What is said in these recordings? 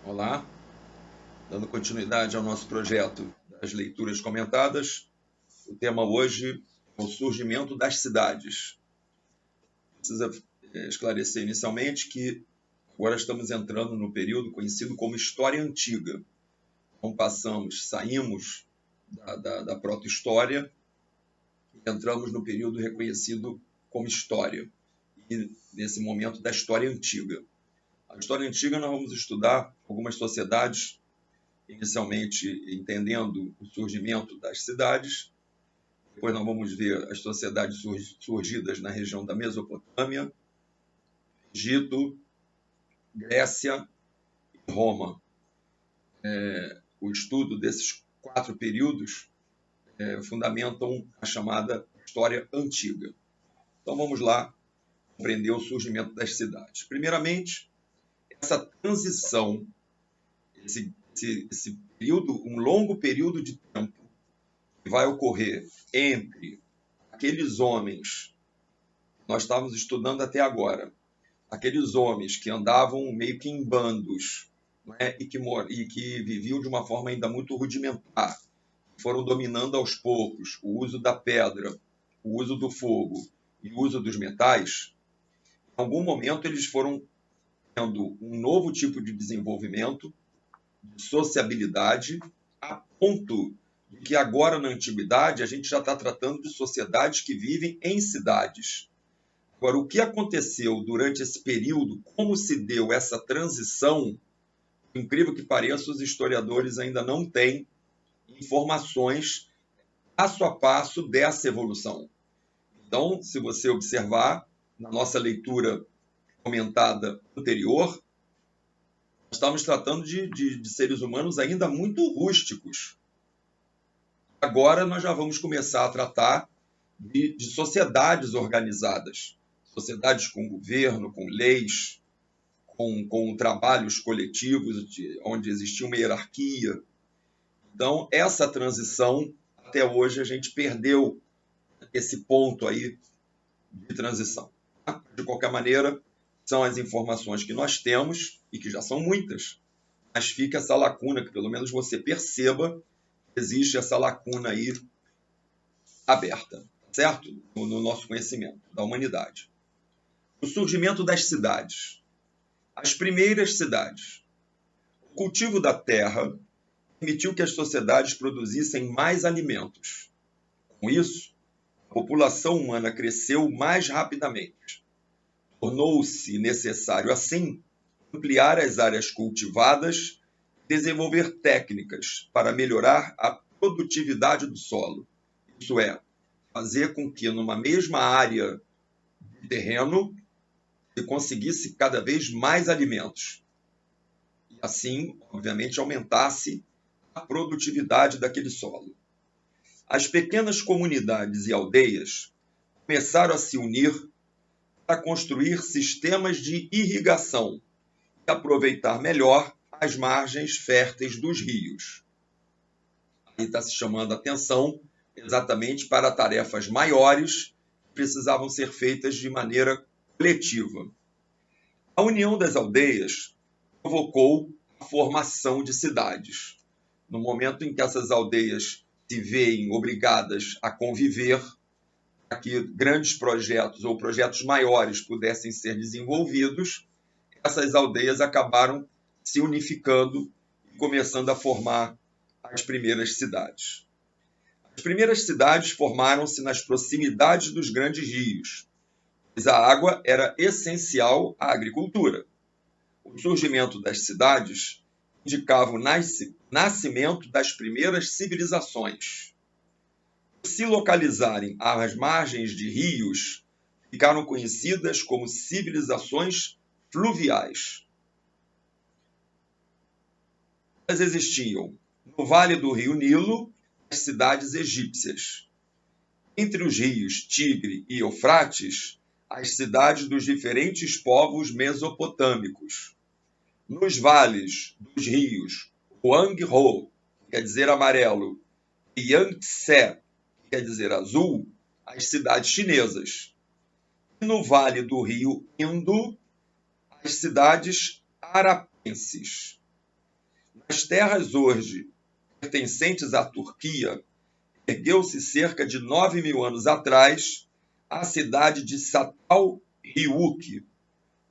Olá, dando continuidade ao nosso projeto das leituras comentadas. O tema hoje é o surgimento das cidades. Precisa esclarecer inicialmente que agora estamos entrando no período conhecido como História Antiga. Então saímos da proto-história e entramos no período reconhecido como História. E nesse momento da História Antiga. A História Antiga nós vamos estudar algumas sociedades, inicialmente entendendo o surgimento das cidades. Depois nós vamos ver as sociedades surgidas na região da Mesopotâmia, Egito, Grécia e Roma. O estudo desses 4 períodos fundamentam a chamada História Antiga. Então vamos lá compreender o surgimento das cidades. Primeiramente, essa transição, esse período, um longo período de tempo que vai ocorrer entre aqueles homens que nós estávamos estudando até agora, aqueles homens que andavam meio que em bandos, né, e que viviam de uma forma ainda muito rudimentar, foram dominando aos poucos o uso da pedra, o uso do fogo e o uso dos metais. Em algum momento eles foram tendo um novo tipo de desenvolvimento, de sociabilidade, a ponto de que agora, na antiguidade, a gente já está tratando de sociedades que vivem em cidades. Agora, o que aconteceu durante esse período, como se deu essa transição, por incrível que pareça, os historiadores ainda não têm informações passo a passo dessa evolução. Então, se você observar, na nossa leitura comentada anterior, estamos tratando de seres humanos ainda muito rústicos. Agora nós já vamos começar a tratar de sociedades organizadas, sociedades com governo, com leis, com trabalhos coletivos, onde existia uma hierarquia. Então, essa transição, até hoje, a gente perdeu esse ponto aí de transição. De qualquer maneira, são as informações que nós temos, e que já são muitas, mas fica essa lacuna, que pelo menos você perceba que existe essa lacuna aí aberta, certo? No nosso conhecimento da humanidade. O surgimento das cidades. As primeiras cidades. O cultivo da terra permitiu que as sociedades produzissem mais alimentos. Com isso, a população humana cresceu mais rapidamente. Tornou-se necessário, assim, ampliar as áreas cultivadas, desenvolver técnicas para melhorar a produtividade do solo. Isso é, fazer com que numa mesma área de terreno se conseguisse cada vez mais alimentos. E assim, obviamente, aumentasse a produtividade daquele solo. As pequenas comunidades e aldeias começaram a se unir para construir sistemas de irrigação e aproveitar melhor as margens férteis dos rios. Aí está se chamando a atenção exatamente para tarefas maiores que precisavam ser feitas de maneira coletiva. A união das aldeias provocou a formação de cidades. No momento em que essas aldeias se veem obrigadas a conviver, para que grandes projetos ou projetos maiores pudessem ser desenvolvidos, essas aldeias acabaram se unificando e começando a formar as primeiras cidades. As primeiras cidades formaram-se nas proximidades dos grandes rios, pois a água era essencial à agricultura. O surgimento das cidades indicava o nascimento das primeiras civilizações. Por se localizarem às margens de rios, ficaram conhecidas como civilizações fluviais. Elas existiam no vale do rio Nilo, as cidades egípcias. Entre os rios Tigre e Eufrates, as cidades dos diferentes povos mesopotâmicos. Nos vales dos rios Huanghe, que quer dizer amarelo, e Yangtze, que quer dizer azul, as cidades chinesas. E no vale do rio Indo, as cidades arapenses. As terras hoje pertencentes à Turquia, ergueu-se cerca de 9.000 anos atrás a cidade de Çatalhöyük,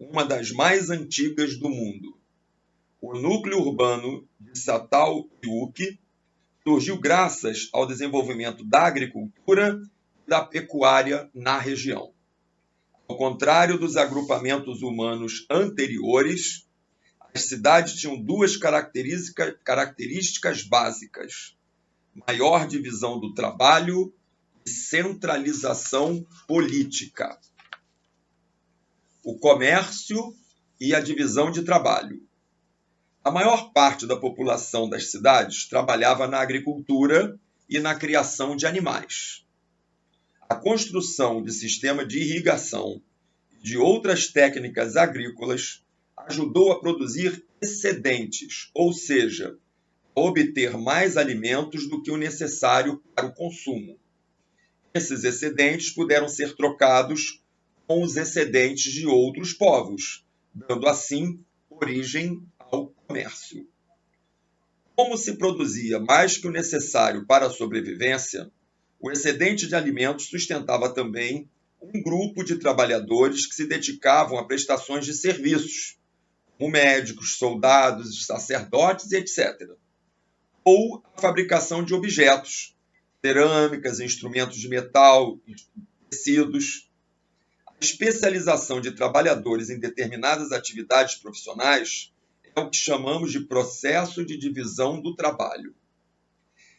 uma das mais antigas do mundo. O núcleo urbano de Çatalhöyük surgiu graças ao desenvolvimento da agricultura e da pecuária na região. Ao contrário dos agrupamentos humanos anteriores, as cidades tinham duas características básicas: maior divisão do trabalho e centralização política. O comércio e a divisão de trabalho. A maior parte da população das cidades trabalhava na agricultura e na criação de animais. A construção de sistema de irrigação e de outras técnicas agrícolas ajudou a produzir excedentes, ou seja, a obter mais alimentos do que o necessário para o consumo. Esses excedentes puderam ser trocados com os excedentes de outros povos, dando assim origem ao comércio. Como se produzia mais que o necessário para a sobrevivência, o excedente de alimentos sustentava também um grupo de trabalhadores que se dedicavam a prestações de serviços, como médicos, soldados, sacerdotes, etc., ou a fabricação de objetos, cerâmicas, instrumentos de metal, tecidos. A especialização de trabalhadores em determinadas atividades profissionais é o que chamamos de processo de divisão do trabalho.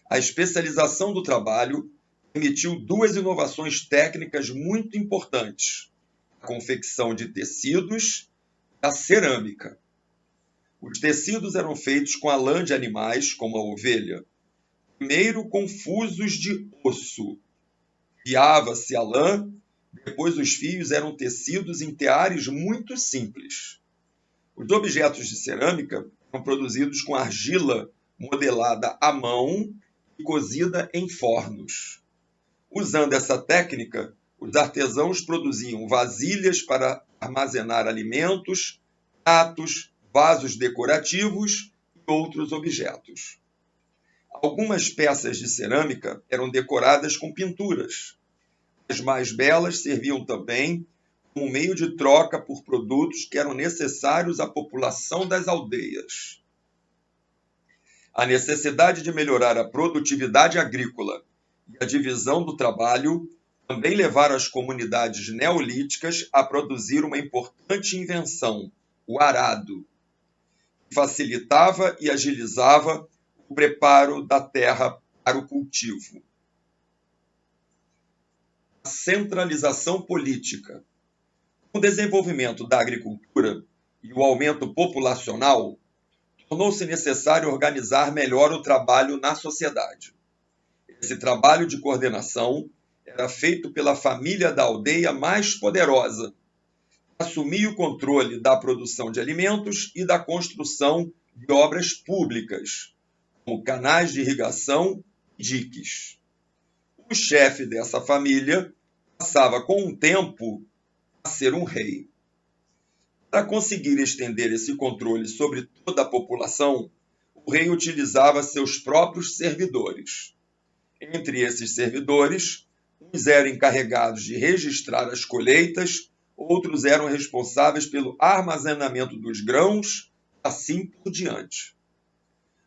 A especialização do trabalho permitiu duas inovações técnicas muito importantes: a confecção de tecidos e a cerâmica. Os tecidos eram feitos com a lã de animais, como a ovelha, primeiro com fusos de osso. Fiava-se a lã, depois os fios eram tecidos em teares muito simples. Os objetos de cerâmica eram produzidos com argila modelada à mão e cozida em fornos. Usando essa técnica, os artesãos produziam vasilhas para armazenar alimentos, pratos, vasos decorativos e outros objetos. Algumas peças de cerâmica eram decoradas com pinturas. As mais belas serviam também como meio de troca por produtos que eram necessários à população das aldeias. A necessidade de melhorar a produtividade agrícola e a divisão do trabalho também levaram as comunidades neolíticas a produzir uma importante invenção, o arado, que facilitava e agilizava o preparo da terra para o cultivo. A centralização política. Com o desenvolvimento da agricultura e o aumento populacional, tornou-se necessário organizar melhor o trabalho na sociedade. Esse trabalho de coordenação era feito pela família da aldeia mais poderosa, que assumia o controle da produção de alimentos e da construção de obras públicas, como canais de irrigação e diques. O chefe dessa família passava com o tempo a ser um rei. Para conseguir estender esse controle sobre toda a população, o rei utilizava seus próprios servidores. Entre esses servidores, uns eram encarregados de registrar as colheitas, outros eram responsáveis pelo armazenamento dos grãos, assim por diante.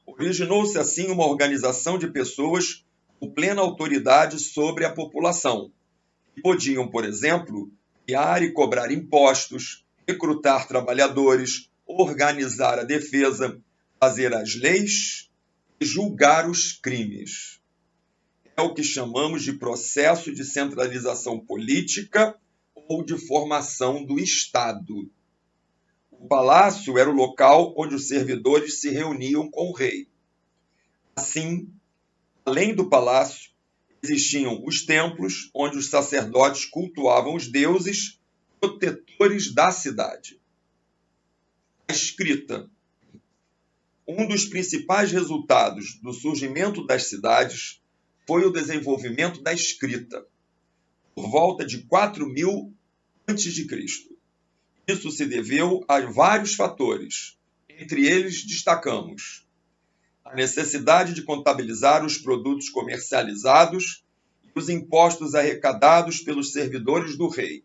Originou-se assim uma organização de pessoas com plena autoridade sobre a população, que podiam, por exemplo, criar e cobrar impostos, recrutar trabalhadores, organizar a defesa, fazer as leis e julgar os crimes. É o que chamamos de processo de centralização política ou de formação do Estado. O palácio era o local onde os servidores se reuniam com o rei. Assim, além do palácio, existiam os templos onde os sacerdotes cultuavam os deuses protetores da cidade. A escrita. Um dos principais resultados do surgimento das cidades foi o desenvolvimento da escrita, por volta de 4.000 a.C. Isso se deveu a vários fatores. Entre eles, destacamos a necessidade de contabilizar os produtos comercializados e os impostos arrecadados pelos servidores do rei.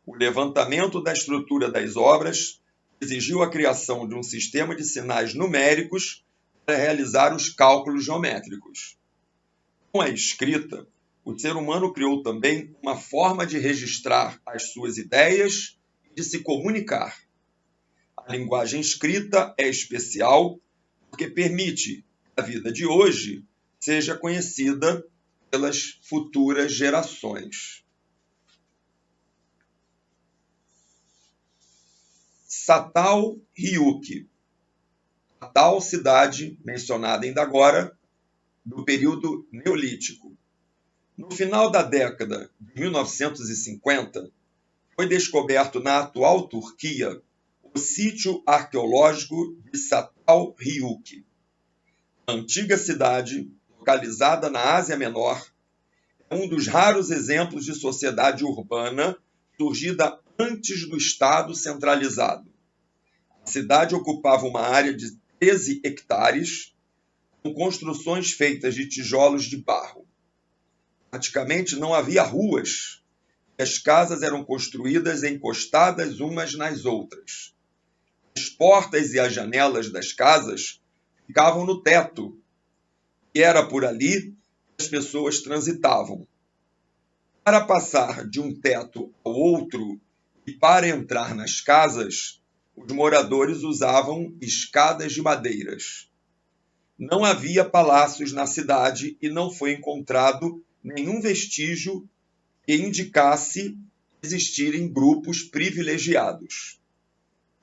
O levantamento da estrutura das obras exigiu a criação de um sistema de sinais numéricos para realizar os cálculos geométricos. Com a escrita, o ser humano criou também uma forma de registrar as suas ideias e de se comunicar. A linguagem escrita é especial porque permite que a vida de hoje seja conhecida pelas futuras gerações. Satal Ryukyu, a tal cidade mencionada ainda agora, do período neolítico. No final da década de 1950, foi descoberto na atual Turquia o sítio arqueológico de Satal Ryukyu. A antiga cidade, localizada na Ásia Menor, é um dos raros exemplos de sociedade urbana surgida antes do Estado centralizado. A cidade ocupava uma área de 13 hectares, com construções feitas de tijolos de barro. Praticamente não havia ruas. As casas eram construídas encostadas umas nas outras. As portas e as janelas das casas ficavam no teto, e era por ali que as pessoas transitavam. Para passar de um teto ao outro e para entrar nas casas, os moradores usavam escadas de madeiras. Não havia palácios na cidade e não foi encontrado nenhum vestígio que indicasse existirem grupos privilegiados.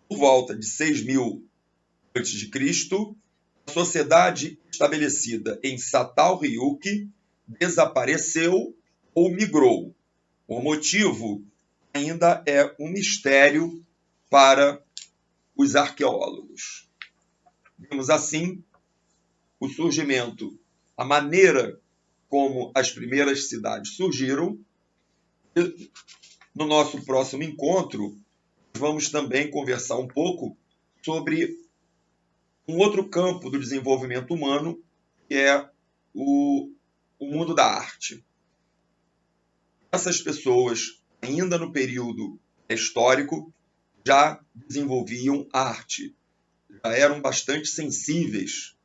Por volta de 6.000 a.C., a sociedade estabelecida em Satal Ryukyu desapareceu ou migrou. O motivo ainda é um mistério para os arqueólogos. Vimos assim o surgimento, a maneira como as primeiras cidades surgiram. No nosso próximo encontro, vamos também conversar um pouco sobre um outro campo do desenvolvimento humano, que é o mundo da arte. Essas pessoas, ainda no período histórico, já desenvolviam arte, já eram bastante sensíveis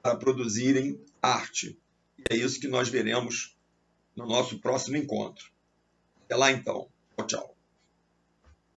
para produzirem arte. E é isso que nós veremos no nosso próximo encontro. Até lá então. Tchau, tchau.